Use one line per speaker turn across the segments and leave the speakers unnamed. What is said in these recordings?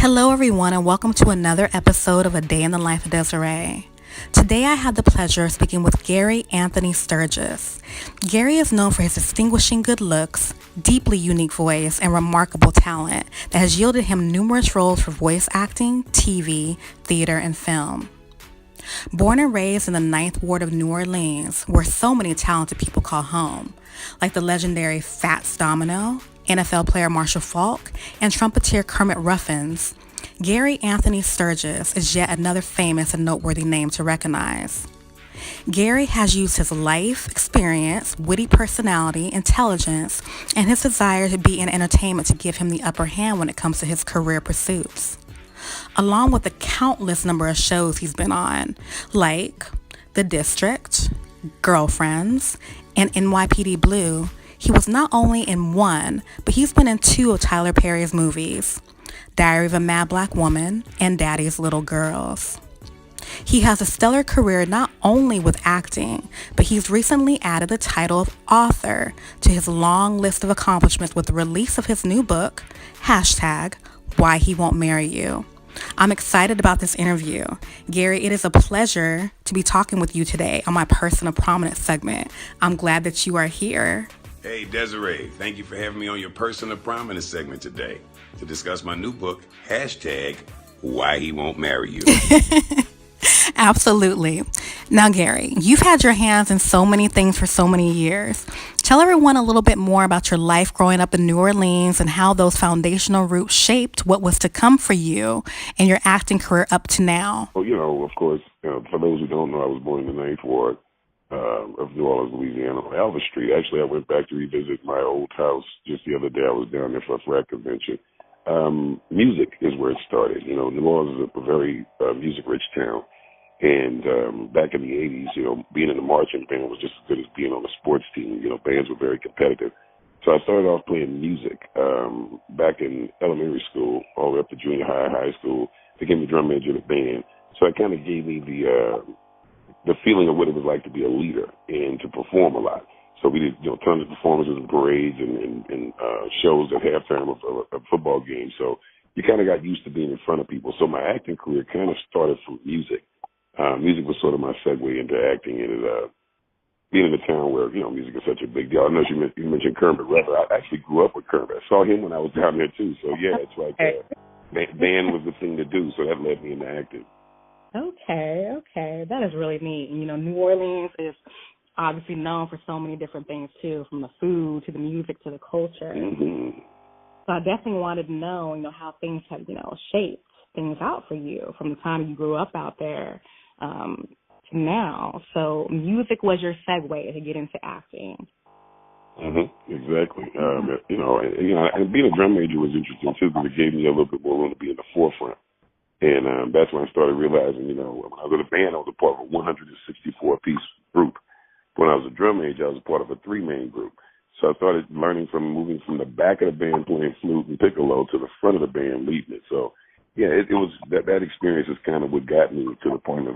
Hello, everyone, and welcome to another episode of A Day in the Life of Desirae. Today, I had the pleasure of speaking with Gary Anthony Sturgis. Gary is known for his distinguishing good looks, deeply unique voice, and remarkable talent that has yielded him numerous roles for voice acting, TV, theater, and film. Born and raised in the Ninth Ward of New Orleans, where so many talented people call home, like the legendary Fats Domino, NFL player Marshall Faulk, and trumpeter Kermit Ruffins, Gary Anthony Sturgis is yet another famous and noteworthy name to recognize. Gary has used his life, experience, witty personality, intelligence, and his desire to be in entertainment to give him the upper hand when it comes to his career pursuits. Along with the countless number of shows he's been on, like The District, Girlfriends, and NYPD Blue, he was not only in one, but he's been in two of Tyler Perry's movies, Diary of a Mad Black Woman and Daddy's Little Girls. He has a stellar career not only with acting, but he's recently added the title of author to his long list of accomplishments with the release of his new book, hashtag Why He Won't Marry You. I'm excited about this interview. Gary, it is a pleasure to be talking with you today on my Person of Prominence segment. I'm glad that you are here.
Hey, Desirae, thank you for having me on your Person of Prominence segment today to discuss my new book, hashtag Why He Won't Marry You.
Absolutely. Now, Gary, you've had your hands in so many things for so many years. Tell everyone a little bit more about your life growing up in New Orleans and how those foundational roots shaped what was to come for you and your acting career up to now.
Well, of course, for those who don't know, I was born in the Ninth Ward of New Orleans, Louisiana, on Alva Street. Actually, I went back to revisit my old house just the other day. I was down there for a frat convention. Music is where it started. New Orleans is a very music-rich town. And back in the 80s, being in the marching band was just as good as being on a sports team. Bands were very competitive. So I started off playing music back in elementary school, all the way up to junior high school, became the drum major of the band. So it kind of gave me the feeling of what it was like to be a leader and to perform a lot. So we did tons of performances and parades and shows at halftime of football games. So you kind of got used to being in front of people. So my acting career kind of started from music. Music was sort of my segue into acting, and being in a town where music is such a big deal. I know you mentioned Kermit Ruffins. I actually grew up with Kermit. I saw him when I was down there too. So yeah, it's like band was the thing to do. So that led me into acting.
Okay, that is really neat. New Orleans is obviously known for so many different things too, from the food to the music to the culture.
Mm-hmm.
So I definitely wanted to know, how things have, shaped things out for you from the time you grew up out there to now. So music was your segue to get into acting.
Exactly. And being a drum major was interesting too, because it gave me a little bit more room to be in the forefront. And that's when I started realizing, when I was in a band, I was a part of a 164-piece group. When I was a drum major, I was a part of a 3-man group. So I started moving from the back of the band playing flute and piccolo to the front of the band leading it. So yeah, it was that experience is kind of what got me to the point of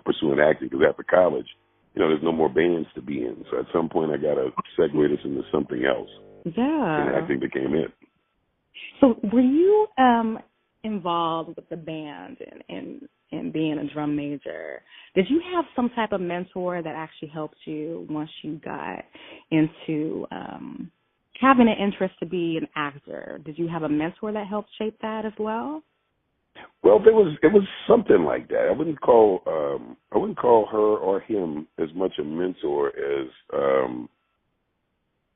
pursuing acting. Because after college, there's no more bands to be in. So at some point, I got to segue this into something else.
Yeah,
and acting became it.
So were you involved with the band and being a drum major? Did you have some type of mentor that actually helped you once you got into having an interest to be an actor? Did you have a mentor that helped shape that as well?
Well, it was something like that. I wouldn't call her or him as much a mentor as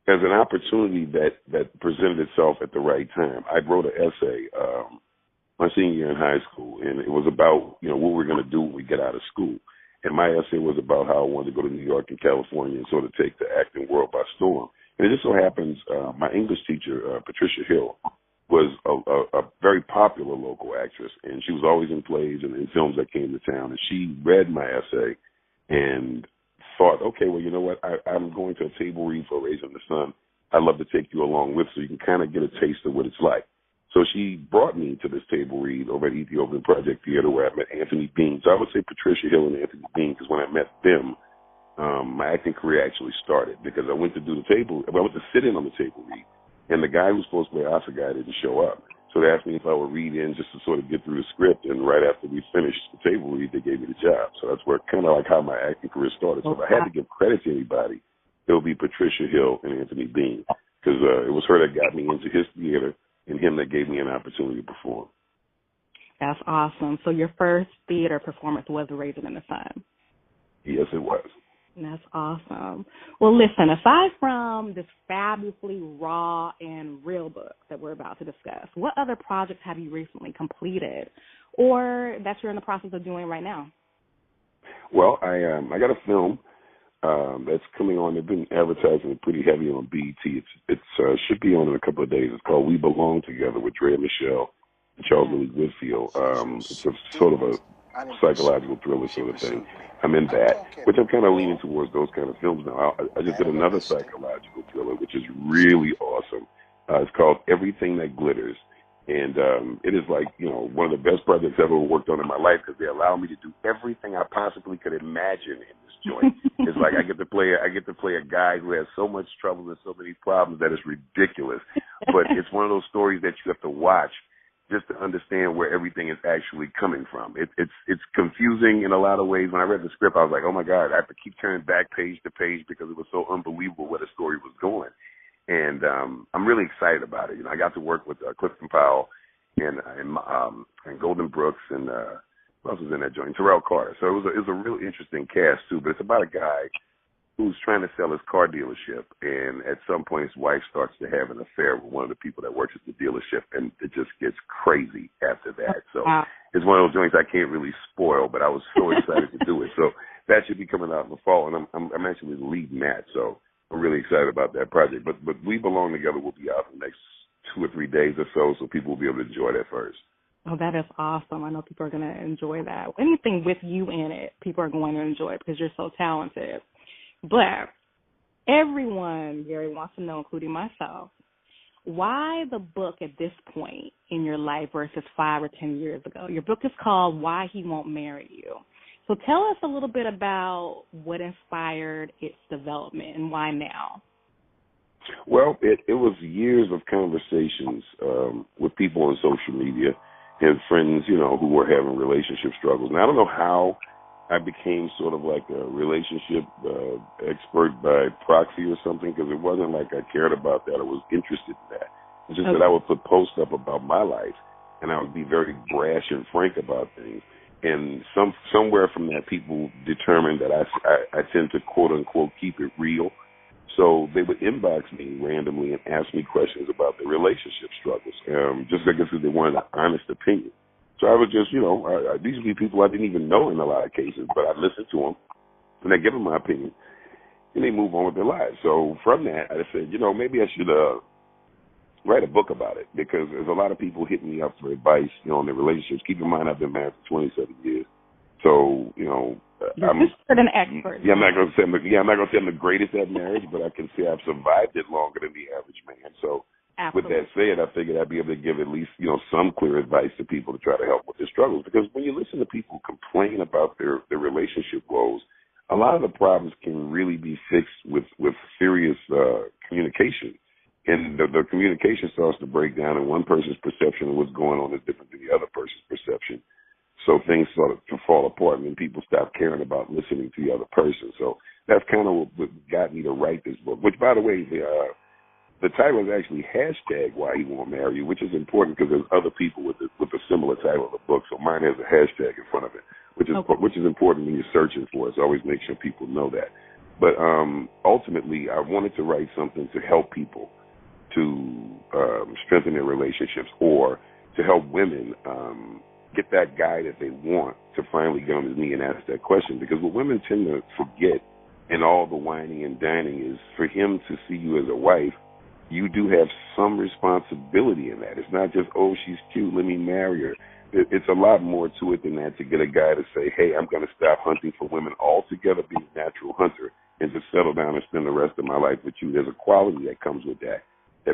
an opportunity that presented itself at the right time. I wrote an essay my senior year in high school, and it was about what we're going to do when we get out of school. And my essay was about how I wanted to go to New York and California and sort of take the acting world by storm. And it just so happens my English teacher, Patricia Hill, was a very popular local actress, and she was always in plays and in films that came to town. And she read my essay and thought, okay, well, you know what? I'm going to a table read for Raising the Sun. I'd love to take you along with so you can kind of get a taste of what it's like. So she brought me to this table read over at Ethiopian Project Theater where I met Anthony Bean. So I would say Patricia Hill and Anthony Bean, because when I met them, my acting career actually started, because I went to sit in on the table read, and the guy who was supposed to play Oscar guy didn't show up. So they asked me if I would read in just to sort of get through the script. And right after we finished the table read, they gave me the job. So that's where kind of like how my acting career started. So if I had to give credit to anybody, it would be Patricia Hill and Anthony Bean, because it was her that got me into his theater and him that gave me an opportunity to perform.
That's awesome. So your first theater performance was Raising in the Sun.
Yes, it was.
That's awesome. Well, listen, aside from this fabulously raw and real book that we're about to discuss, what other projects have you recently completed or that you're in the process of doing right now?
Well, I got a film that's coming on. They've been advertising it pretty heavy on BET. It should be on in a couple of days. It's called We Belong Together with Dre and Michelle and Charles Lee Whitfield. It's a sort of a psychological thriller sort of thing. I'm in that, which I'm kind of leaning towards those kind of films now. I just did another psychological thriller, which is really awesome. It's called Everything That Glitters. And it is like, one of the best projects I've ever worked on in my life, because they allow me to do everything I possibly could imagine in this joint. It's like I get to play a guy who has so much trouble and so many problems that it's ridiculous. But it's one of those stories that you have to watch just to understand where everything is actually coming from. It's confusing in a lot of ways. When I read the script, I was like, oh my God, I have to keep turning back page to page because it was so unbelievable where the story was going. And I'm really excited about it. I got to work with Clifton Powell and Golden Brooks and who else was in that joint? Terrell Carter. So it was a really interesting cast too. But it's about a guy who's trying to sell his car dealership, and at some point his wife starts to have an affair with one of the people that works at the dealership, and it just gets crazy after that. So it's one of those joints I can't really spoil, but I was so excited to do it. So that should be coming out in the fall, and I'm actually the lead in that. So I'm really excited about that project. But We Belong Together will be out in the next 2 or 3 days or so people will be able to enjoy that first.
Oh, that is awesome. I know people are going to enjoy that. Anything with you in it, people are going to enjoy it because you're so talented. But everyone, Gary, wants to know, including myself, why the book at this point in your life versus 5 or 10 years ago? Your book is called Why He Won't Marry You. So tell us a little bit about what inspired its development and why now.
Well, it was years of conversations with people on social media and friends, who were having relationship struggles. And I don't know how I became sort of like a relationship expert by proxy or something, because it wasn't like I cared about that or was interested in that. It's just that I would put posts up about my life, and I would be very brash and frank about things. And somewhere from that, people determined that I tend to, quote unquote, keep it real. So they would inbox me randomly and ask me questions about their relationship struggles, just because they wanted an honest opinion. So I would just, these would be people I didn't even know in a lot of cases, but I listened to them, and I give them my opinion, and they move on with their lives. So from that, I said, maybe I should write a book about it, because there's a lot of people hitting me up for advice, on their relationships. Keep in mind, I've been married for 27 years. So, I'm
an expert.
Yeah, I'm not going to say I'm the greatest at marriage, but I can say I've survived it longer than the average man. So With that said, I figured I'd be able to give at least, some clear advice to people to try to help with their struggles. Because when you listen to people complain about their relationship woes, a lot of the problems can really be fixed with serious communication. And the communication starts to break down, and one person's perception of what's going on is different than the other person's perception. So things sort of fall apart, and then people stop caring about listening to the other person. So that's kind of what got me to write this book, which, by the way, the title is actually hashtag Why He Won't Marry You, which is important because there's other people with a similar title of the book. So mine has a hashtag in front of it, which is important when you're searching for it. So always make sure people know that. But ultimately, I wanted to write something to help people to strengthen their relationships, or to help women get that guy that they want to finally get on his knee and ask that question. Because what women tend to forget in all the whining and dining is, for him to see you as a wife, you do have some responsibility in that. It's not just, oh, she's cute, let me marry her. It's a lot more to it than that, to get a guy to say, hey, I'm going to stop hunting for women altogether, be a natural hunter, and to settle down and spend the rest of my life with you. There's a quality that comes with that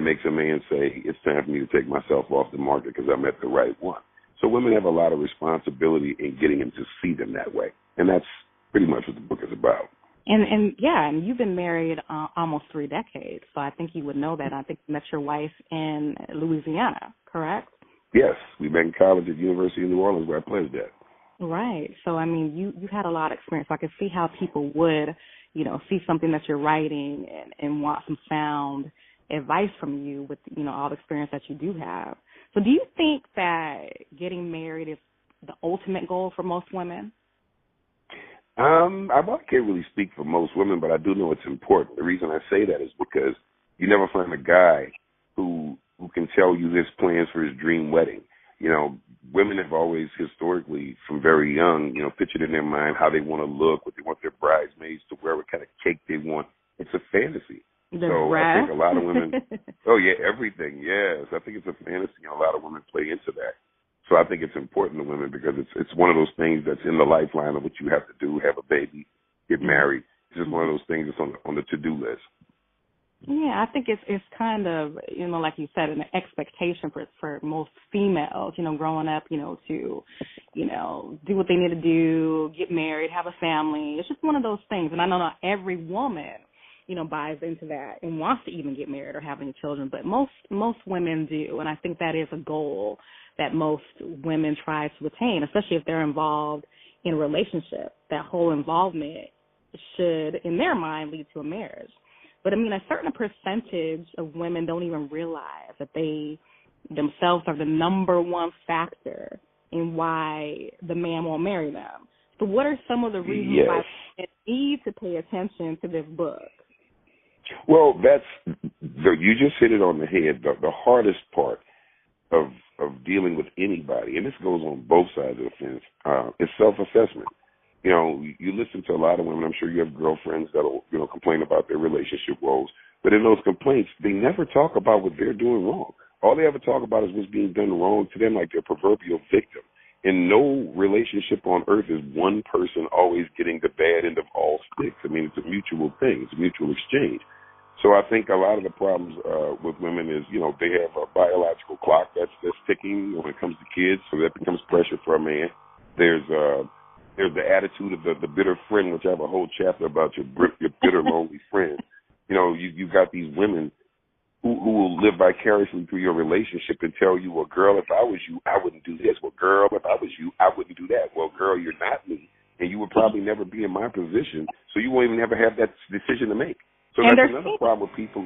makes a man say, it's time for me to take myself off the market because I met the right one. So women have a lot of responsibility in getting him to see them that way. And that's pretty much what the book is about.
And you've been married almost 3 decades, so I think you would know that. I think you met your wife in Louisiana, correct?
Yes, we met in college at the University of New Orleans where I pledged at.
Right. So, I mean, you had a lot of experience. So I can see how people would, see something that you're writing and want some sound advice from you with, all the experience that you do have. So do you think that getting married is the ultimate goal for most women?
I can't really speak for most women, but I do know it's important. The reason I say that is because you never find a guy who can tell you his plans for his dream wedding. Women have always historically, from very young, pictured in their mind how they want to look, what they want their bridesmaids to wear, what kind of cake they want. It's a fantasy. I think a lot of women, everything, yes. I think it's a fantasy, and a lot of women play into that. So I think it's important to women because it's one of those things that's in the lifeline of what you have to do, have a baby, get married. It's just one of those things that's on the to-do list.
Yeah, I think it's kind of, like you said, an expectation for most females, growing up, to, do what they need to do, get married, have a family. It's just one of those things. And I know not every woman, buys into that and wants to even get married or have any children, but most women do. And I think that is a goal that most women try to attain, especially if they're involved in a relationship. That whole involvement should, in their mind, lead to a marriage. But, a certain percentage of women don't even realize that they themselves are the number one factor in why the man won't marry them. So what are some of the reasons why women need to pay attention to this book?
Well, you just hit it on the head. The hardest part of dealing with anybody, and this goes on both sides of the fence, is self-assessment. You listen to a lot of women. I'm sure you have girlfriends that'll, complain about their relationship woes. But in those complaints, they never talk about what they're doing wrong. All they ever talk about is what's being done wrong to them, like their proverbial victim. And no relationship on earth is one person always getting the bad end of all sticks. It's a mutual thing. It's a mutual exchange. So I think a lot of the problems with women is, they have a biological clock that's ticking when it comes to kids, so that becomes pressure for a man. There's the attitude of the bitter friend, which I have a whole chapter about your bitter, lonely friend. You got these women who will live vicariously through your relationship and tell you, well, girl, if I was you, I wouldn't do this. Well, girl, if I was you, I wouldn't do that. Well, girl, you're not me, and you would probably never be in my position, so you won't even ever have that decision to make. So that's another problem with people.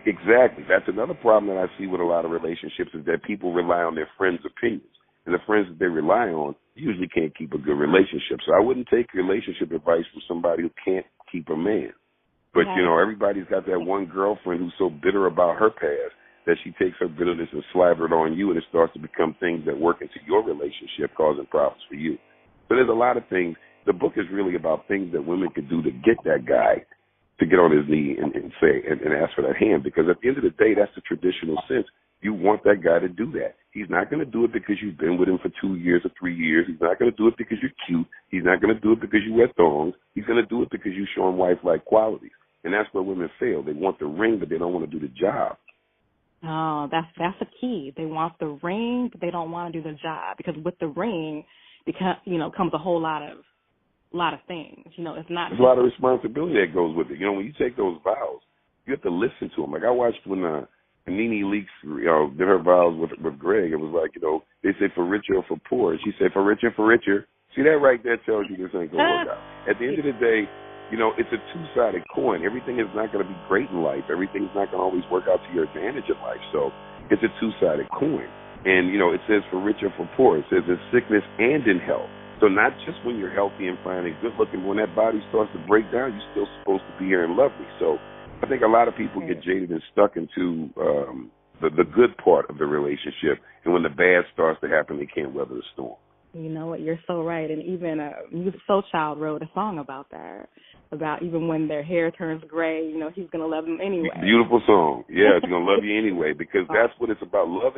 Exactly. That's another problem that I see with a lot of relationships is that people rely on their friends' opinions. And the friends that they rely on usually can't keep a good relationship. So I wouldn't take relationship advice from somebody who can't keep a man. But, everybody's got that one girlfriend who's so bitter about her past that she takes her bitterness and slather it on you, and it starts to become things that work into your relationship, causing problems for you. So there's a lot of things. The book is really about things that women could do to get that guy to get on his knee and say and ask for that hand, because at the end of the day, that's the traditional sense. You want that guy to do that. He's not going to do it because you've been with him for 2 years or 3 years. He's not going to do it because you're cute. He's not going to do it because you wear thongs. He's going to do it because you show him wife-like qualities. And that's where women fail. They want the ring, but they don't want to do the job.
Oh, that's a key. They want the ring, but they don't want to do the job, because with the ring, comes a whole lot of things. It's not.
There's a lot of responsibility that goes with it. When you take those vows, you have to listen to them. Like I watched when Nene Leakes, did her vows with Greg. It was like, they say for richer or for poor. And she said for richer, for richer. See, that right there tells you this ain't going to work out. At the end of the day, it's a two-sided coin. Everything is not going to be great in life. Everything's not going to always work out to your advantage in life. So it's a two-sided coin. And, it says for richer, for poor. It says in sickness and in health. So not just when you're healthy and fine and good-looking, when that body starts to break down, you're still supposed to be here and lovely. So I think a lot of people get jaded and stuck into the good part of the relationship, and when the bad starts to happen, they can't weather the storm.
You know what? You're so right. And even Music Soul Child wrote a song about that, about even when their hair turns gray, he's going to love them anyway.
Beautiful song. Yeah, he's going to love you anyway, because that's what it's about. Love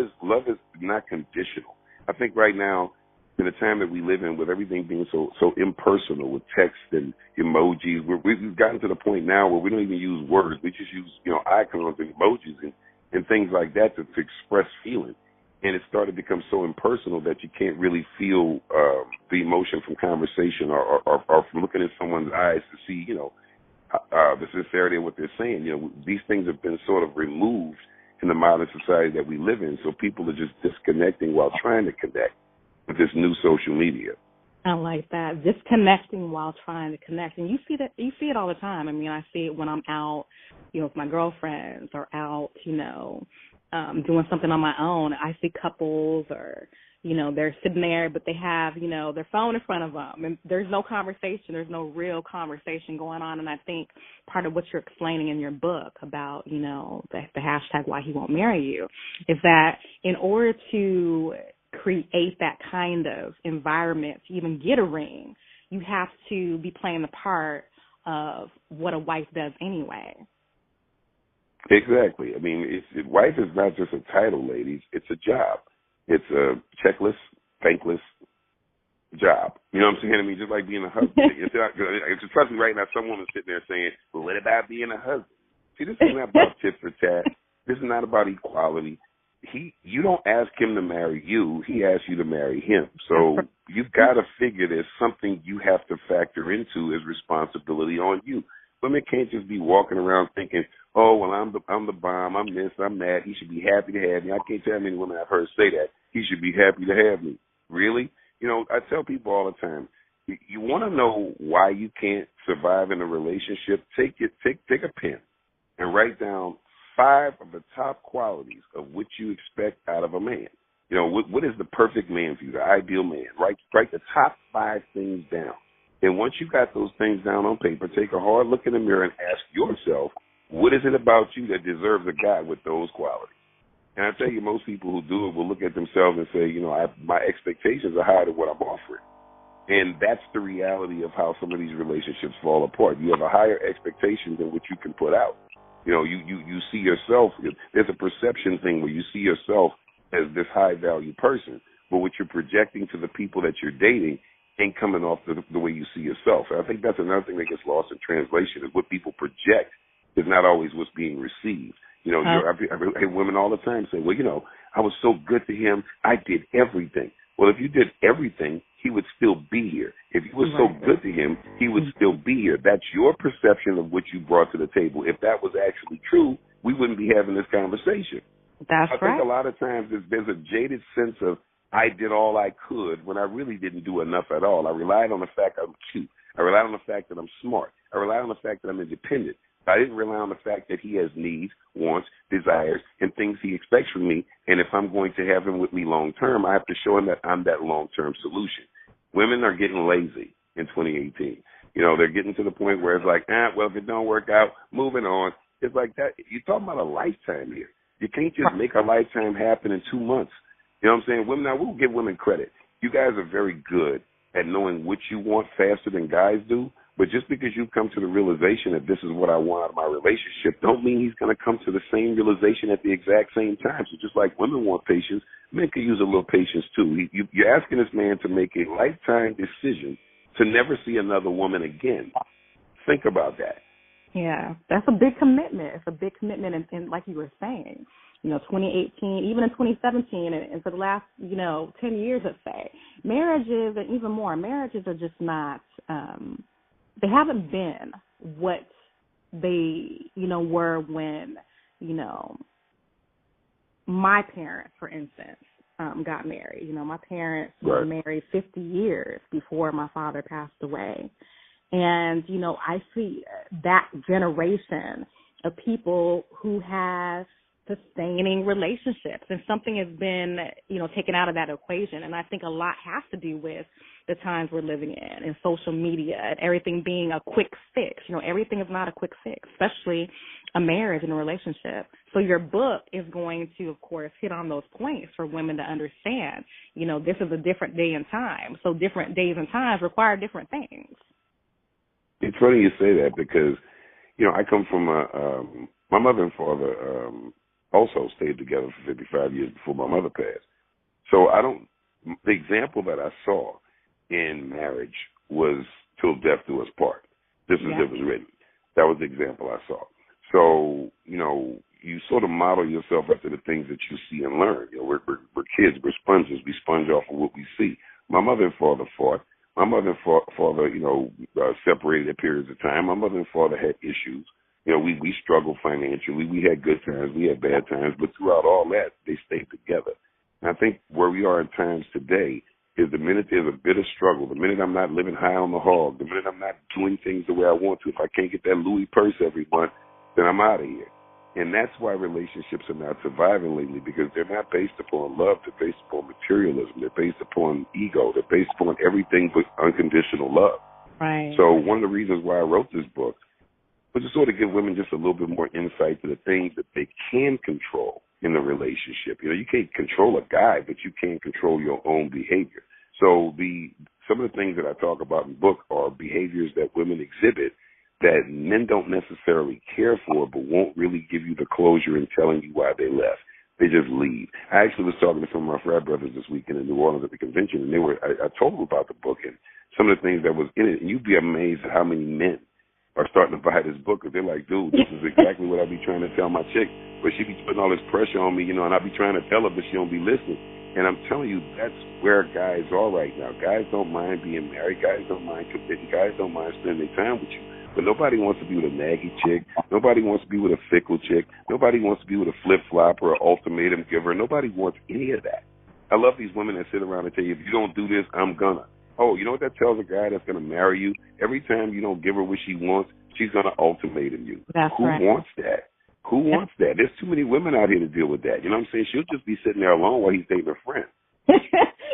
is not conditional. I think right now, in the time that we live in, with everything being so impersonal, with text and emojis, we've gotten to the point now where we don't even use words. We just use icons and emojis and things like that to express feeling. And it started to become so impersonal that you can't really feel the emotion from conversation or from looking in someone's eyes to see, the sincerity of what they're saying. These things have been sort of removed, in the modern society that we live in. So people are just disconnecting while trying to connect with this new social media.
I like that. Disconnecting while trying to connect. And you see it all the time. I mean, I see it when I'm out, with my girlfriends or out, doing something on my own. I see couples or, they're sitting there, but they have, their phone in front of them. And there's no conversation. There's no real conversation going on. And I think part of what you're explaining in your book about, the hashtag Why He Won't Marry You is that in order to create that kind of environment to even get a ring, you have to be playing the part of what a wife does anyway.
Exactly. I mean, wife is not just a title, ladies. It's a job. It's a checkless, thankless job. You know what I'm saying? I mean, just like being a husband. Trust me, right now, some woman's sitting there saying, well, what about being a husband? See, this is not about tit for tat. This is not about equality. You don't ask him to marry you. He asks you to marry him. So you've got to figure there's something you have to factor into as responsibility on you. Women can't just be walking around thinking, oh, well, I'm the bomb, I'm this, I'm that. He should be happy to have me. I can't tell how many women I've heard say that. He should be happy to have me. Really? I tell people all the time, you want to know why you can't survive in a relationship? Take a pen and write down 5 of the top qualities of what you expect out of a man. What is the perfect man for you, the ideal man? Write the top 5 things down. And once you got those things down on paper, take a hard look in the mirror and ask yourself, what is it about you that deserves a guy with those qualities? And I tell you, most people who do it will look at themselves and say, my expectations are higher than what I'm offering. And that's the reality of how some of these relationships fall apart. You have a higher expectation than what you can put out. You see yourself, there's a perception thing where you see yourself as this high-value person, but what you're projecting to the people that you're dating ain't coming off the way you see yourself. And I think that's another thing that gets lost in translation is what people project is not always what's being received. I hear women all the time say, well, I was so good to him, I did everything. Well, if you did everything, he would still be here. If you were so good to him, he would still be here. That's your perception of what you brought to the table. If that was actually true, we wouldn't be having this conversation.
That's right.
I think a lot of times there's a jaded sense of I did all I could when I really didn't do enough at all. I relied on the fact I'm cute. I relied on the fact that I'm smart. I relied on the fact that I'm independent. I didn't rely on the fact that he has needs, wants, desires, and things he expects from me. And if I'm going to have him with me long term, I have to show him that I'm that long-term solution. Women are getting lazy in 2018. They're getting to the point where it's like, well, if it don't work out, moving on. It's like that. You're talking about a lifetime here. You can't just make a lifetime happen in 2 months. You know what I'm saying? Women, now we'll give women credit. You guys are very good at knowing what you want faster than guys do. But just because you've come to the realization that this is what I want out of my relationship, don't mean he's going to come to the same realization at the exact same time. So just like women want patience, men can use a little patience too. You're asking this man to make a lifetime decision to never see another woman again. Think about that.
Yeah, that's a big commitment. It's a big commitment, and like you were saying, 2018, even in 2017, and for the last, 10 years, let's say, marriages, and even more, marriages are just not, they haven't been what they, were when, my parents, for instance, got married. My parents were married 50 years before my father passed away. And, I see that generation of people who have sustaining relationships, and something has been, taken out of that equation. And I think a lot has to do with the times we're living in and social media and everything being a quick fix. Everything is not a quick fix, especially a marriage and a relationship. So your book is going to, of course, hit on those points for women to understand, this is a different day and time. So different days and times require different things.
It's funny you say that because, I come from my mother and father also stayed together for 55 years before my mother passed. So the example that I saw in marriage was till death do us part. This is it was written. That was the example I saw. So, you sort of model yourself after the things that you see and learn. We're kids, we're sponges. We sponge off of what we see. My mother and father fought. My mother and father, separated at periods of time. My mother and father had issues. we struggled financially. We had good times. We had bad times. But throughout all that, they stayed together. And I think where we are in times today is the minute there's a bit of struggle, the minute I'm not living high on the hog, the minute I'm not doing things the way I want to, if I can't get that Louis purse every month, then I'm out of here. And that's why relationships are not surviving lately, because they're not based upon love. They're based upon materialism. They're based upon ego. They're based upon everything but unconditional love.
Right.
So one of the reasons why I wrote this book was to sort of give women just a little bit more insight to the things that they can control in the relationship. You can't control a guy, but you can control your own behavior. So some of the things that I talk about in the book are behaviors that women exhibit that men don't necessarily care for, but won't really give you the closure in telling you why they left. They just leave. I actually was talking to some of my frat brothers this weekend in New Orleans at the convention, and I told them about the book and some of the things that was in it, and you'd be amazed at how many men are starting to buy this book, because they're like, dude, this is exactly what I be trying to tell my chick, but she be putting all this pressure on me, and I be trying to tell her, but she don't be listening. And I'm telling you, that's where guys are right now. Guys don't mind being married. Guys don't mind committing. Guys don't mind spending their time with you. But nobody wants to be with a naggy chick. Nobody wants to be with a fickle chick. Nobody wants to be with a flip-flopper or ultimatum giver. Nobody wants any of that. I love these women that sit around and tell you, if you don't do this, I'm gonna. Oh, you know what that tells a guy that's going to marry you? Every time you don't give her what she wants, she's going to ultimatum you.
That's
Who
right.
wants that? Who wants that? There's too many women out here to deal with that. You know what I'm saying? She'll just be sitting there alone while he's dating her friend.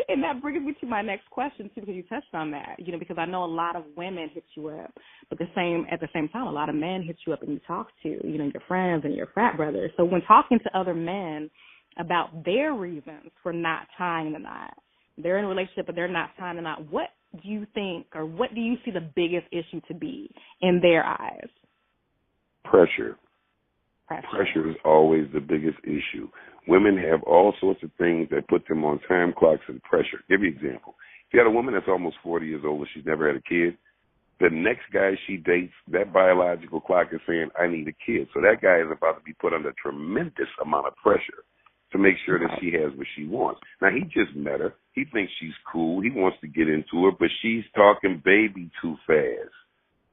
And that brings me to my next question, too, because you touched on that, because I know a lot of women hit you up, but at the same time, a lot of men hit you up and you talk to, your friends and your frat brothers. So when talking to other men about their reasons for not tying the knot, they're in a relationship, but they're not tying the knot, what do you think, or what do you see the biggest issue to be in their eyes?
Pressure. Pressure is always the biggest issue. Women have all sorts of things that put them on time clocks and pressure. Give you an example. If you had a woman that's almost 40 years old and she's never had a kid, the next guy she dates, that biological clock is saying, I need a kid. So that guy is about to be put under a tremendous amount of pressure to make sure that she has what she wants. Now, he just met her. He thinks she's cool. He wants to get into her, but she's talking baby too fast.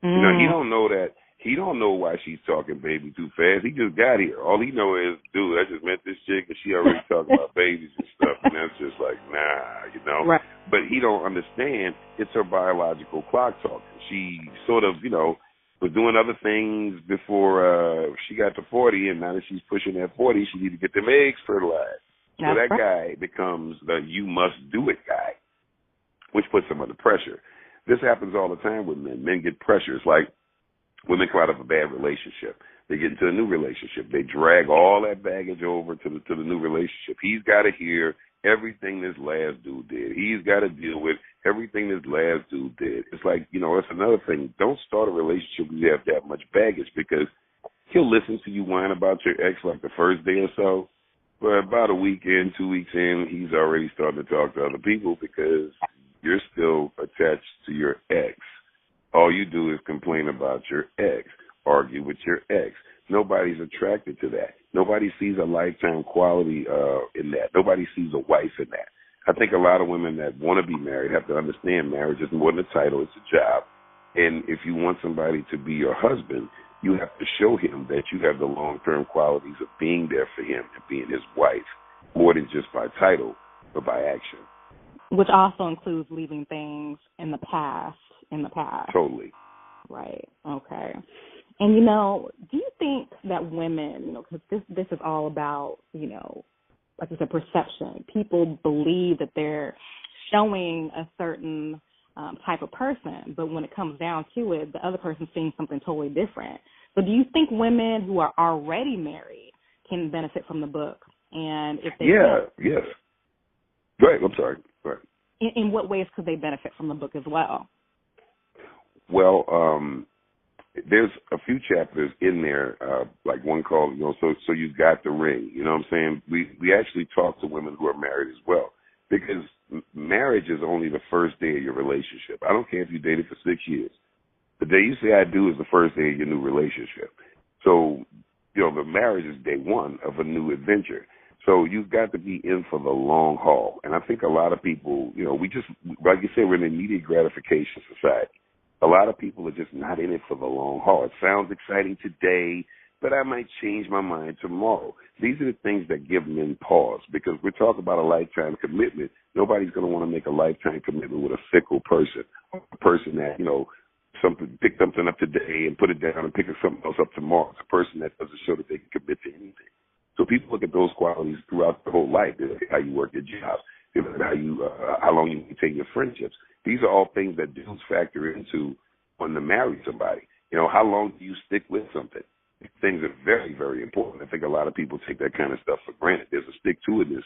He don't know that. He don't know why she's talking baby too fast. He just got here. All he know is, dude, I just met this chick and she already talking about babies and stuff. And that's just like, nah,
Right.
But he don't understand it's her biological clock talking. She sort of, was doing other things before she got to 40, and now that she's pushing that 40, she need to get them eggs fertilized. So that guy becomes the you must do it guy, which puts him under pressure. This happens all the time with men. Men get pressure. It's like women come out of a bad relationship. They get into a new relationship. They drag all that baggage over to the new relationship. He's got to hear everything this last dude did. He's got to deal with everything this last dude did. It's like, it's another thing. Don't start a relationship when you have that much baggage, because he'll listen to you whine about your ex like the first day or so. But about a week in, 2 weeks in, he's already starting to talk to other people because you're still attached to your ex. All you do is complain about your ex, argue with your ex. Nobody's attracted to that. Nobody sees a lifetime quality in that. Nobody sees a wife in that. I think a lot of women that want to be married have to understand marriage is more than a title, it's a job. And if you want somebody to be your husband, you have to show him that you have the long-term qualities of being there for him and being his wife, more than just by title, but by action.
Which also includes leaving things in the past.
Totally.
Right. Okay. And, do you think that women, because this is all about, like I said, perception. People believe that they're showing a certain type of person, but when it comes down to it, the other person's seeing something totally different. So do you think women who are already married can benefit from the book? And if they
yes. Go ahead. I'm sorry. Go ahead.
In what ways could they benefit from the book as well?
Well, there's a few chapters in there, like one called, so you got the ring. You know what I'm saying? We actually talk to women who are married as well, because marriage is only the first day of your relationship. I don't care if you dated for 6 years. The day you say I do is the first day of your new relationship. So, the marriage is day one of a new adventure. So you've got to be in for the long haul. And I think a lot of people, we just, like you said, we're in an immediate gratification society. A lot of people are just not in it for the long haul. It sounds exciting today, but I might change my mind tomorrow. These are the things that give men pause, because we're talking about a lifetime commitment. Nobody's going to want to make a lifetime commitment with a fickle person, a person that, pick something up today and put it down and pick something else up tomorrow. It's a person that doesn't show that they can commit to anything. So people look at those qualities throughout the whole life. They look at how you work your job. They look at how long you maintain your friendships. These are all things that dudes factor into when to marry somebody. How long do you stick with something? These things are very, very important. I think a lot of people take that kind of stuff for granted. There's a stick-to-itness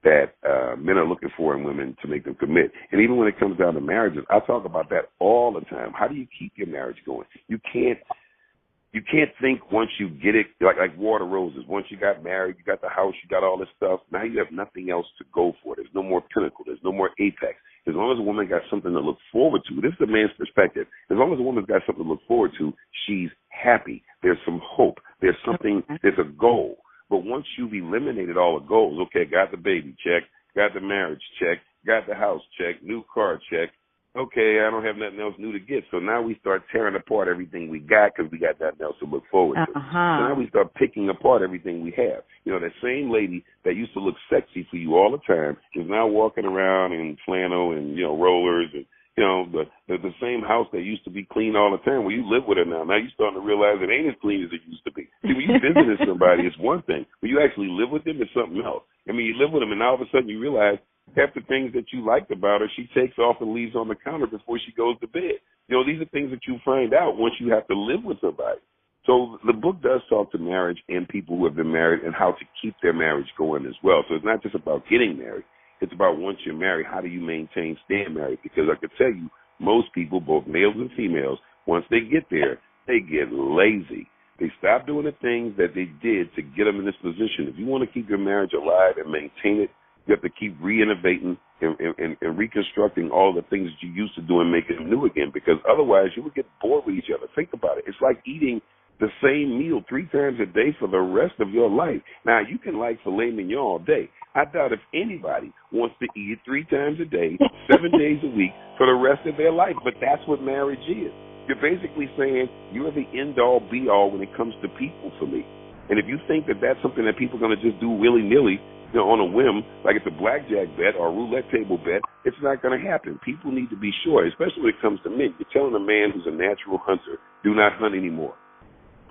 that men are looking for in women to make them commit. And even when it comes down to marriages, I talk about that all the time. How do you keep your marriage going? You can't think once you get it, like water roses. Once you got married, you got the house, you got all this stuff. Now you have nothing else to go for. There's no more pinnacle. There's no more apex. As long as a woman got something to look forward to, this is the man's perspective. As long as a woman's got something to look forward to, she's happy. There's some hope. There's something, there's a goal. But once you've eliminated all the goals, okay, got the baby, check, got the marriage, check, got the house, check, new car, check. Okay, I don't have nothing else new to get. So now we start tearing apart everything we got because we got nothing else to look forward to. So now we start picking apart everything we have. That same lady that used to look sexy for you all the time is now walking around in flannel and, rollers and, the same house that used to be clean all the time. Well, you live with her now. Now you're starting to realize it ain't as clean as it used to be. See, when you visit somebody, it's one thing. When you actually live with them, it's something else. You live with them, and all of a sudden you realize half the things that you liked about her, she takes off and leaves on the counter before she goes to bed. These are things that you find out once you have to live with somebody. So the book does talk to marriage and people who have been married and how to keep their marriage going as well. So it's not just about getting married. It's about once you're married, how do you maintain staying married? Because I can tell you, most people, both males and females, once they get there, they get lazy. They stop doing the things that they did to get them in this position. If you want to keep your marriage alive and maintain it, you have to keep reinnovating and reconstructing all the things that you used to do and making them new again, because otherwise you would get bored with each other. Think about it. It's like eating the same meal 3 times a day for the rest of your life. Now, you can like filet mignon all day. I doubt if anybody wants to eat it 3 times a day, 7 days a week for the rest of their life, but that's what marriage is. You're basically saying you're the end-all, be-all when it comes to people for me. And if you think that that's something that people are going to just do willy-nilly, on a whim, like it's a blackjack bet or a roulette table bet, it's not going to happen. People need to be sure, especially when it comes to men. You're telling a man who's a natural hunter, do not hunt anymore.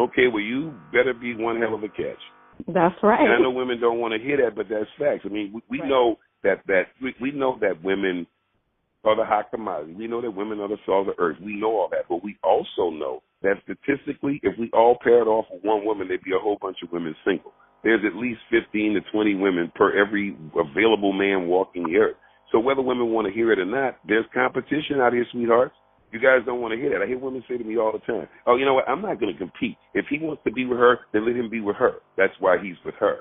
Okay, well, you better be one hell of a catch.
That's right.
And I know women don't want to hear that, but that's facts. We know we know that women are the hot commodity. We know that women are the salt of the earth. We know all that, but we also know that statistically, if we all paired off with one woman, there'd be a whole bunch of women single. There's at least 15 to 20 women per every available man walking the earth. So whether women want to hear it or not, there's competition out here, sweethearts. You guys don't want to hear that. I hear women say to me all the time, oh, you know what, I'm not going to compete. If he wants to be with her, then let him be with her. That's why he's with her.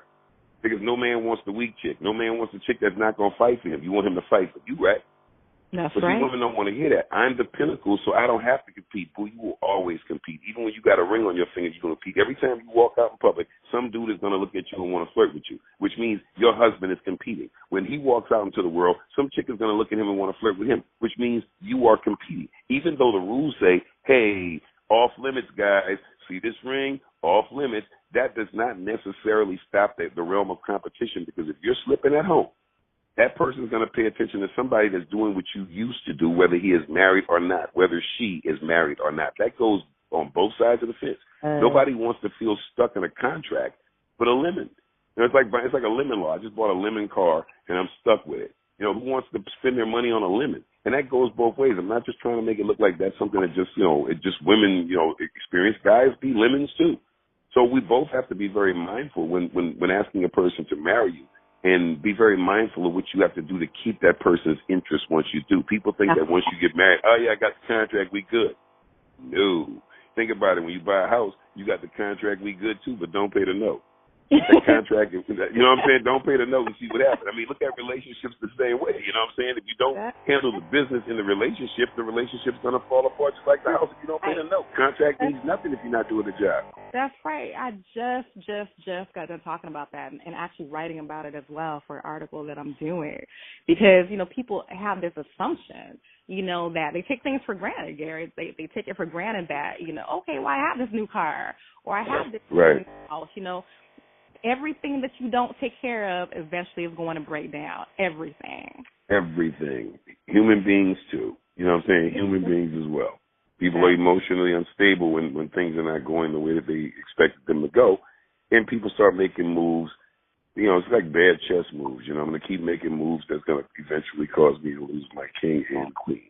Because no man wants the weak chick. No man wants a chick that's not going to fight for him. You want him to fight for you, right?
That's
but
right.
But women don't want to hear that. I'm the pinnacle, so I don't have to compete. Boy, you will always compete. Even when you got a ring on your finger, you're going to compete. Every time you walk out in public, some dude is going to look at you and want to flirt with you, which means your husband is competing. When he walks out into the world, some chick is going to look at him and want to flirt with him, which means you are competing. Even though the rules say, hey, off limits, guys, see this ring, off limits, that does not necessarily stop the realm of competition, because if you're slipping at home, that person is going to pay attention to somebody that's doing what you used to do, whether he is married or not, whether she is married or not. That goes on both sides of the fence. Nobody wants to feel stuck in a contract with a lemon. It's like a lemon law. I just bought a lemon car, and I'm stuck with it. Who wants to spend their money on a lemon? And that goes both ways. I'm not just trying to make it look like that's something that just, it just women, experience. Guys be lemons too. So we both have to be very mindful when asking a person to marry you. And be very mindful of what you have to do to keep that person's interest once you do. People think that once you get married, oh, yeah, I got the contract, we good. No. Think about it. When you buy a house, you got the contract, we good too, but don't pay the note. That contract, you know what I'm saying? Don't pay the note and see what happens. Look at relationships the same way. You know what I'm saying? If you don't handle the business in the relationship's going to fall apart just like the house if you don't pay the note. Contract means nothing if you're not doing the job.
That's right. I just got done talking about that and actually writing about it as well for an article that I'm doing because, people have this assumption, that they take things for granted, Gary. They take it for granted that, okay, well, I have this new car or I have this new house, Everything that you don't take care of eventually is going to break down. Everything.
Human beings, too. You know what I'm saying? Human beings as well. People are emotionally unstable when things are not going the way that they expected them to go. And people start making moves. It's like bad chess moves. I'm going to keep making moves that's going to eventually cause me to lose my king and queen.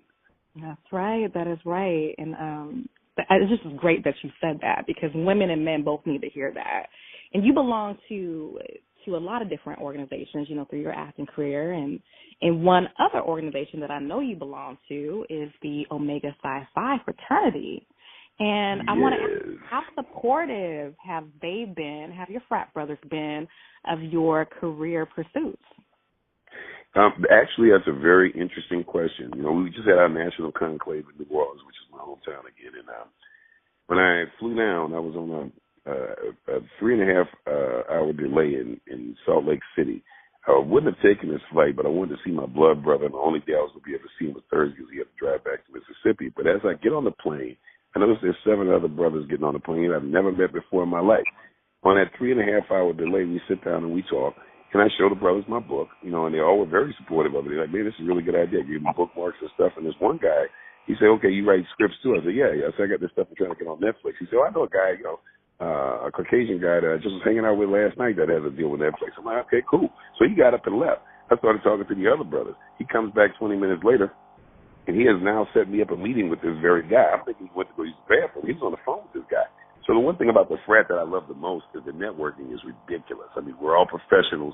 That's right. That is right. And it's just great that you said that because women and men both need to hear that. And you belong to a lot of different organizations, through your acting career. And one other organization that I know you belong to is the Omega Psi Phi Fraternity. And I want to ask, how supportive have your frat brothers been of your career pursuits?
Actually, that's a very interesting question. We just had our national conclave in New Orleans, which is my hometown again. And when I flew down, I was on a 3.5 hour delay in Salt Lake City. I wouldn't have taken this flight, but I wanted to see my blood brother, and the only day I was going to be able to see him was Thursday because he had to drive back to Mississippi. But as I get on the plane, I noticed there's 7 other brothers getting on the plane I've never met before in my life. On that 3.5 hour delay, we sit down and we talk, and I show the brothers my book, and they all were very supportive of it. They're like, man, this is a really good idea. I gave them bookmarks and stuff, and this one guy, he said, okay, you write scripts too? I said, yeah. So I got this stuff I'm trying to get on Netflix. He said, I know a guy, a Caucasian guy that I just was hanging out with last night that has a deal with Netflix. I'm like, okay, cool. So he got up and left. I started talking to the other brothers. He comes back 20 minutes later, and he has now set me up a meeting with this very guy. I'm thinking he went to go use the bathroom. He was on the phone with this guy. So the one thing about the frat that I love the most is the networking is ridiculous. I mean, we're all professionals,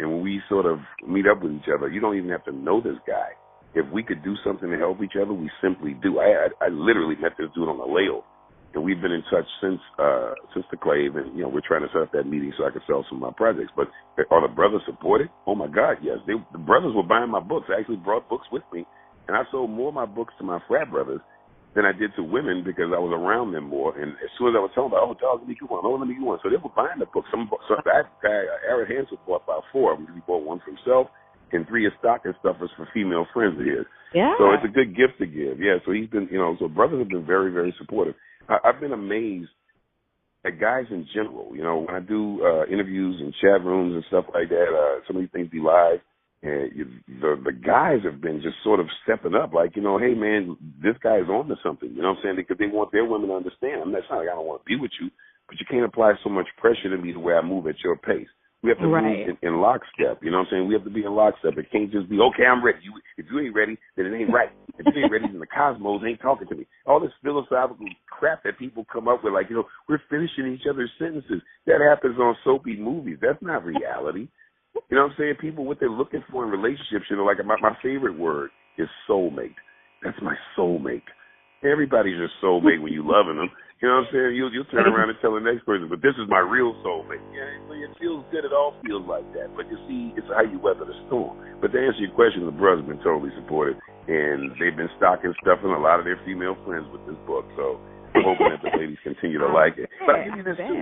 and when we sort of meet up with each other, you don't even have to know this guy. If we could do something to help each other, we simply do. I literally met this dude on the layover. And we've been in touch since the clave, and we're trying to set up that meeting so I can sell some of my projects. But are the brothers supported? Oh my God, yes. The brothers were buying my books. I actually brought books with me, and I sold more of my books to my frat brothers than I did to women because I was around them more. And as soon as I was telling them, dog, let me get one. Let me get one. So they were buying the books. Aaron Hansel bought about 4 of them. He bought one for himself and 3 of stocking stuffers for female friends of his.
Yeah.
So it's a good gift to give. Yeah. So he's been, so brothers have been very, very supportive. I've been amazed at guys in general. When I do interviews and chat rooms and stuff like that, some of these things be live, and the guys have been just sort of stepping up, like, hey, man, this guy is on to something, you know what I'm saying? Because they want their women to understand. I'm not saying I don't want to be with you, but you can't apply so much pressure to me the way I move at your pace. We have to move in lockstep. You know what I'm saying? We have to be in lockstep. It can't just be, okay, I'm ready. If you ain't ready, then it ain't right. If you ain't ready, then the cosmos ain't talking to me. All this philosophical crap that people come up with, like, we're finishing each other's sentences. That happens on soapy movies. That's not reality. You know what I'm saying? People, what they're looking for in relationships, like my favorite word is soulmate. That's my soulmate. Everybody's your soulmate when you loving them. You know what I'm saying? You'll turn around and tell the next person, but this is my real soulmate. Yeah, it feels good. It all feels like that. But you see, it's how you weather the storm. But to answer your question, the brothers have been totally supportive, and they've been stocking stuffing a lot of their female friends with this book. So I'm hoping that the ladies continue to like it. But I'll give you this too.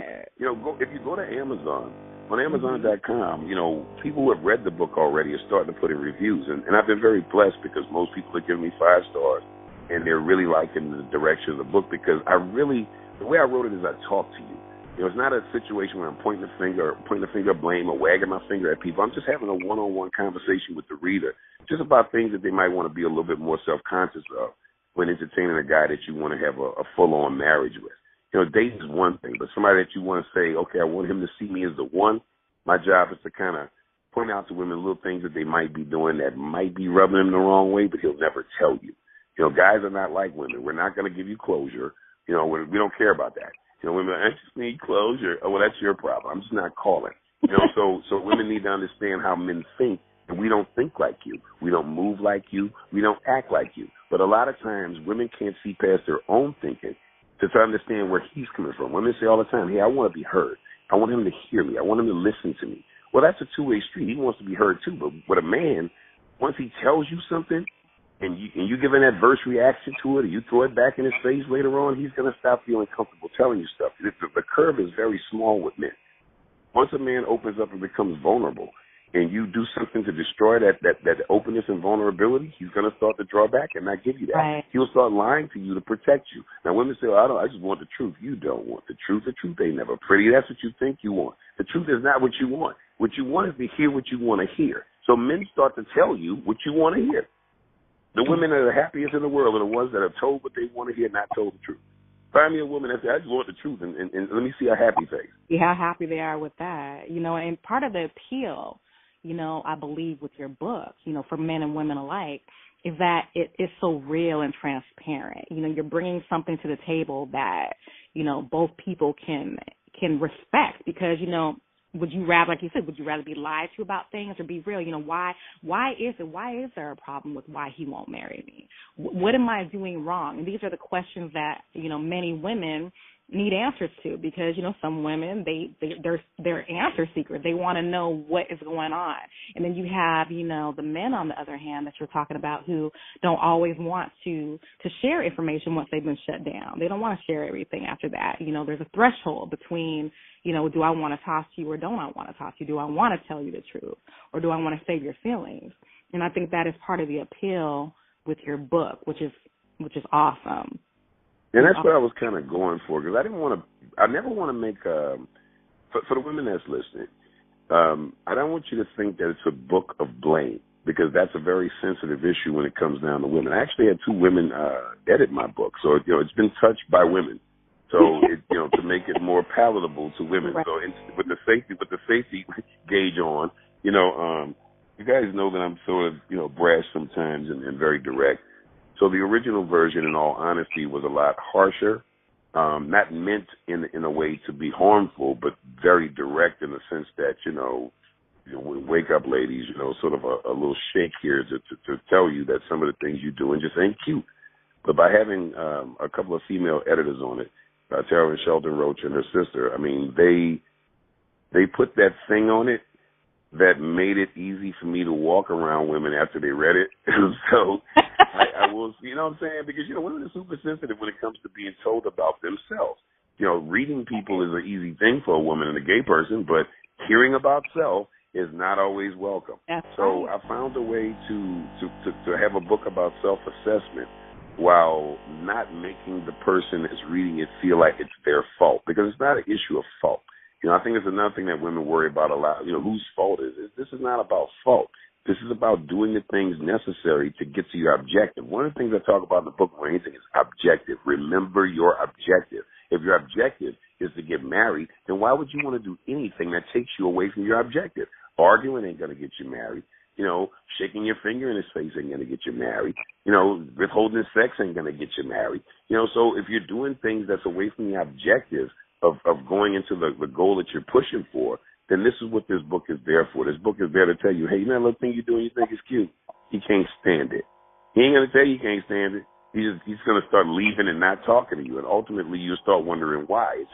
If you go to Amazon, on Amazon.com, people who have read the book already are starting to put in reviews. And I've been very blessed because most people are giving me 5 stars. And they're really liking the direction of the book because the way I wrote it is I talk to you. It's not a situation where I'm pointing the finger of blame or wagging my finger at people. I'm just having a one-on-one conversation with the reader, just about things that they might want to be a little bit more self-conscious of when entertaining a guy that you want to have a full-on marriage with. Dating is one thing, but somebody that you want to say, okay, I want him to see me as the one. My job is to kind of point out to women little things that they might be doing that might be rubbing them the wrong way, but he'll never tell you. Guys are not like women. We're not going to give you closure. We don't care about that. Women, I just need closure. Oh, well, that's your problem. I'm just not calling. So women need to understand how men think, and we don't think like you. We don't move like you. We don't act like you. But a lot of times, women can't see past their own thinking to understand where he's coming from. Women say all the time, hey, I want to be heard. I want him to hear me. I want him to listen to me. Well, that's a two-way street. He wants to be heard, too. But with a man, once he tells you something, and you give an adverse reaction to it, or you throw it back in his face later on, he's going to stop feeling comfortable telling you stuff. The curve is very small with men. Once a man opens up and becomes vulnerable, and you do something to destroy that openness and vulnerability, he's going to start to draw back and not give you that.
Right.
He'll start lying to you to protect you. Now, women say, I just want the truth. You don't want the truth. The truth ain't never pretty. That's what you think you want. The truth is not what you want. What you want is to hear what you want to hear. So men start to tell you what you want to hear. The women that are the happiest in the world are the ones that are told what they want to hear, not told the truth. Find me a woman that says, I just want the truth, and let me see a happy face.
See how happy they are with that. And part of the appeal, I believe with your book, for men and women alike, is that it is so real and transparent. You're bringing something to the table that, both people can respect because, would you rather, like you said, would you rather be lied to about things or be real? Why is there a problem with why he won't marry me? What am I doing wrong? And these are the questions that, many women need answers to because, some women, they're answer seekers. They want to know what is going on. And then you have, the men on the other hand that you're talking about who don't always want to share information once they've been shut down. They don't want to share everything after that. There's a threshold between, do I want to talk to you or don't I want to talk to you? Do I want to tell you the truth or do I want to save your feelings? And I think that is part of the appeal with your book, which is awesome.
And that's what I was kind of going for because I never want to make, for the women that's listening, I don't want you to think that it's a book of blame because that's a very sensitive issue when it comes down to women. I actually had 2 women edit my book, so it's been touched by women. So to make it more palatable to women. Right. So with the safety gauge on, you guys know that I'm sort of brash sometimes and very direct. So the original version, in all honesty, was a lot harsher, not meant in a way to be harmful, but very direct in the sense that wake up, ladies, sort of a little shake here to tell you that some of the things you're doing just ain't cute. But by having a couple of female editors on it, Tara and Sheldon Roach and her sister, I mean, they put that thing on it that made it easy for me to walk around women after they read it. So I will, you know what I'm saying? Because, women are super sensitive when it comes to being told about themselves. Reading people is an easy thing for a woman and a gay person, but hearing about self is not always welcome. So I found a way to have a book about self-assessment while not making the person that's reading it feel like it's their fault, because it's not an issue of fault. I think it's another thing that women worry about a lot. Whose fault is it? This is not about fault. This is about doing the things necessary to get to your objective. One of the things I talk about in the book more than anything is objective. Remember your objective. If your objective is to get married, then why would you want to do anything that takes you away from your objective? Arguing ain't going to get you married. Shaking your finger in his face ain't going to get you married. Withholding sex ain't going to get you married. So if you're doing things that's away from the objective of going into the goal that you're pushing for, then this is what this book is there for. This book is there to tell you, hey, that little thing you're doing you think is cute. He can't stand it. He ain't going to tell you he can't stand it. He's going to start leaving and not talking to you. And ultimately, you'll start wondering why.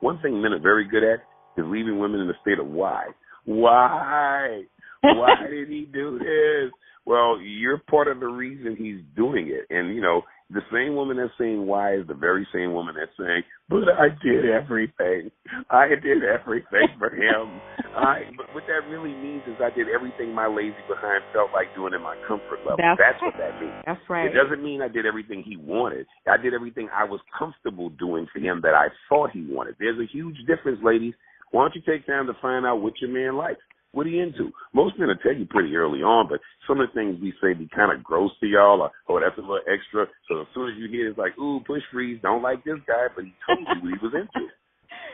One thing men are very good at is leaving women in a state of why. Why? Why did he do this? Well, you're part of the reason he's doing it. And, the same woman that's saying why is the very same woman that's saying, but I did everything. I did everything for him. But what that really means is I did everything my lazy behind felt like doing in my comfort level. That's what that means.
That's right.
It doesn't mean I did everything he wanted. I did everything I was comfortable doing for him that I thought he wanted. There's a huge difference, ladies. Why don't you take time to find out what your man likes? What are you into? Most men will tell you pretty early on, but some of the things we say be kind of gross to y'all, or, oh, that's a little extra. So as soon as you hear it, it's like, ooh, push freeze, don't like this guy, but he told you what he was into.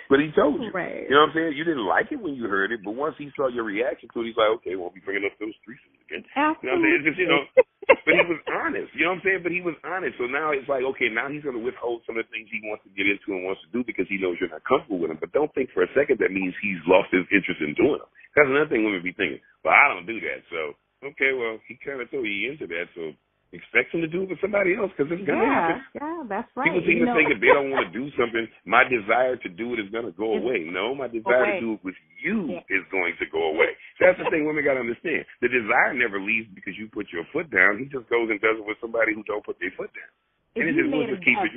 But he told you.
Right.
You know what I'm saying? You didn't like it when you heard it, but once he saw your reaction to it, he's like, okay, won't be bringing up those threesomes again.
Absolutely.
You know what I'm saying? It's just, but he was honest. You know what I'm saying? But he was honest. So now it's like, okay, now he's going to withhold some of the things he wants to get into and wants to do because he knows you're not comfortable with him. But don't think for a second that means he's lost his interest in doing them. That's another thing women be thinking, well, I don't do that. So, okay, well, he kind of told you into that, so expect them to do it with somebody else because it's going to happen.
Yeah, that's right.
People seem to think if they don't want to do something, my desire to do it is going to go away. No, my desire to do it with you is going to go away. That's the thing women got to understand. The desire never leaves because you put your foot down. He just goes and does it with somebody who don't put their foot down. And it just wants to keep it,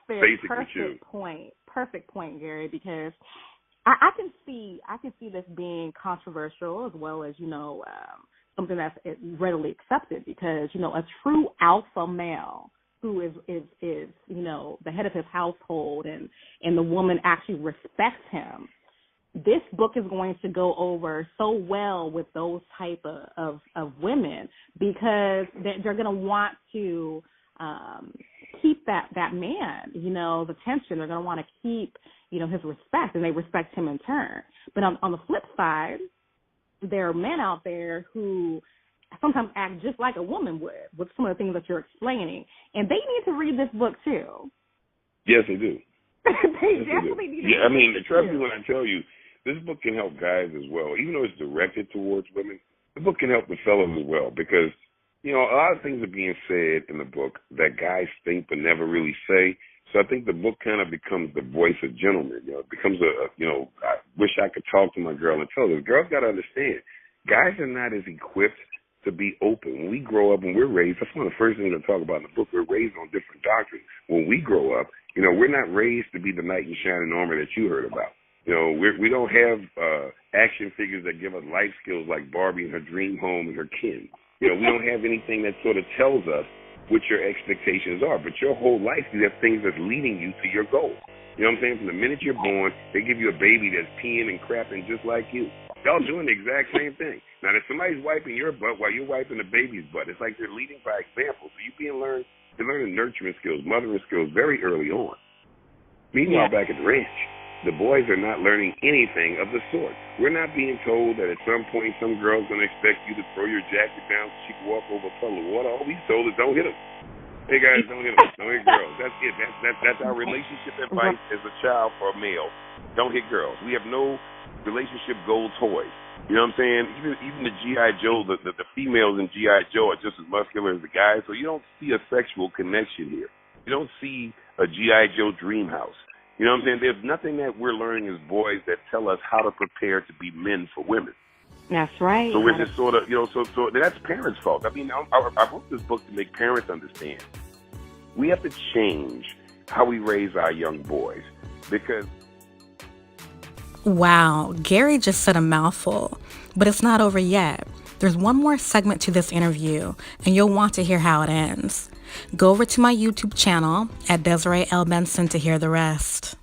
basic with you.
Perfect point, Gary, because I can see this being controversial as well as, something that's readily accepted because, a true alpha male who is the head of his household and the woman actually respects him. This book is going to go over so well with those type of women because they're going to want to keep that man, the tension. They're going to want to keep, his respect, and they respect him in turn. But on the flip side, there are men out there who sometimes act just like a woman would with some of the things that you're explaining, and they need to read this book too.
Yes, they do.
They definitely need to read
I mean,
this
trust
too.
me when I tell you, this book can help guys as well. Even though it's directed towards women, the book can help the fellas as well because, a lot of things are being said in the book that guys think but never really say. So I think the book kind of becomes the voice of gentlemen. It becomes I wish I could talk to my girl and tell her. Girls got to understand, guys are not as equipped to be open. When we grow up and we're raised, that's one of the first things I talk about in the book. We're raised on different doctrines. When we grow up, we're not raised to be the knight in shining armor that you heard about. We don't have action figures that give us life skills like Barbie and her dream home and her kin. We don't have anything that sort of tells us what your expectations are. But your whole life, you have things that's leading you to your goal. You know what I'm saying? From the minute you're born, they give you a baby that's peeing and crapping just like you. Y'all doing the exact same thing. Now, if somebody's wiping your butt while you're wiping the baby's butt, it's like they're leading by example. So you're learning nurturing skills, mothering skills very early on. Meanwhile, back at the ranch, the boys are not learning anything of the sort. We're not being told that at some point some girl's going to expect you to throw your jacket down so she can walk over a puddle of water. All we told is don't hit them. Hey, guys, don't hit them. Don't hit girls. That's it. That's our relationship advice as a child for a male. Don't hit girls. We have no relationship goal toys. You know what I'm saying? Even the G.I. Joe, the females in G.I. Joe are just as muscular as the guys, so you don't see a sexual connection here. You don't see a G.I. Joe dream house. You know what I'm saying? There's nothing that we're learning as boys that tell us how to prepare to be men for women.
That's right.
So we're just sort of, so that's parents' fault. I mean, I wrote this book to make parents understand. We have to change how we raise our young boys because...
Wow, Gary just said a mouthful, but it's not over yet. There's one more segment to this interview, and you'll want to hear how it ends. Go over to my YouTube channel at Desirae Benson to hear the rest.